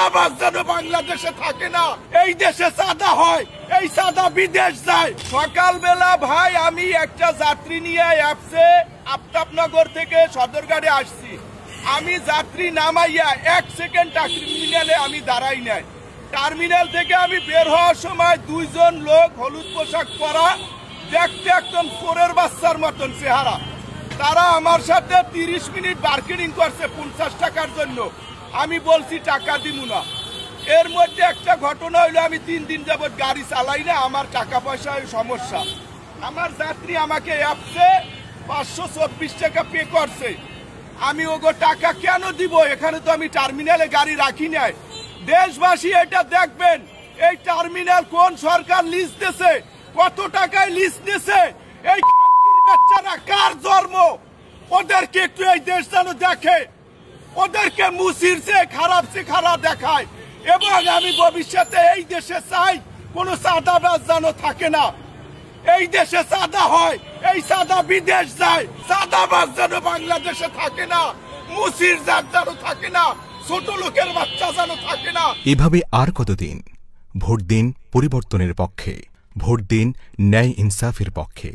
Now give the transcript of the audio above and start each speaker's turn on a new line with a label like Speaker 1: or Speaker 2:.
Speaker 1: চাঁদাবাজ যেন বাংলাদেশে থাকে না। এই দেশে চাঁদা হয়, এই চাঁদা বিদেশ যায়। সকালবেলা ভাই আমি একটা যাত্রী নিয়ে অ্যাপসে আফতাবনগর থেকে সদরঘাটে আসছি। আমি যাত্রী নামাইয়া 1 সেকেন্ড টার্মিনালে আমি দাঁড়াই নাই। টার্মিনাল থেকে আমি বের হওয়ার সময় 2 জন লোক হলুদ পোশাক পরা, দেখতে একদম চোরের বাচ্চার মতন চেহারা, তারা আমার সাথে 30 মিনিট বার্গেনিং করছে 50 টাকার জন্য। আমি বলছি টাকা দিব না। এর মধ্যে একটা ঘটনা হইলো, আমি 3 দিন যাবত গাড়ি চালাই না, আমার টাকা পয়সার সমস্যা। আমার যাত্রী আমাকে অ্যাপসে 524 টাকা পে করছে। আমি ওগো টাকা কেন দিব? এখানে তো আমি টার্মিনালে গাড়ি রাখি নাই। দেশবাসী এটা দেখবেন, এই টার্মিনাল কোন সরকার লিজ দিয়েছে, কত টাকায় লিজ দিয়েছে, এই বাচ্চারা কার জন্ম, ওদেরকে একটু এই দেশ যেন দেখে, ওদেরকে মুসির সে খারাপ দেখায়। এবং আমি ভবিষ্যতে এই দেশে চাই কোন চাঁদাবাজ যেন থাকে না। এই দেশে চাঁদা হয়, এই চাঁদা বিদেশ যায়। চাঁদাবাজ যেন বাংলাদেশে থাকে না, মুসির যেন থাকে না, ছোট লোকের বাচ্চা যেন থাকে না।
Speaker 2: এভাবে আর কতদিন? ভোট দিন পরিবর্তনের পক্ষে, ভোট দিন ন্যায় ইনসাফের পক্ষে।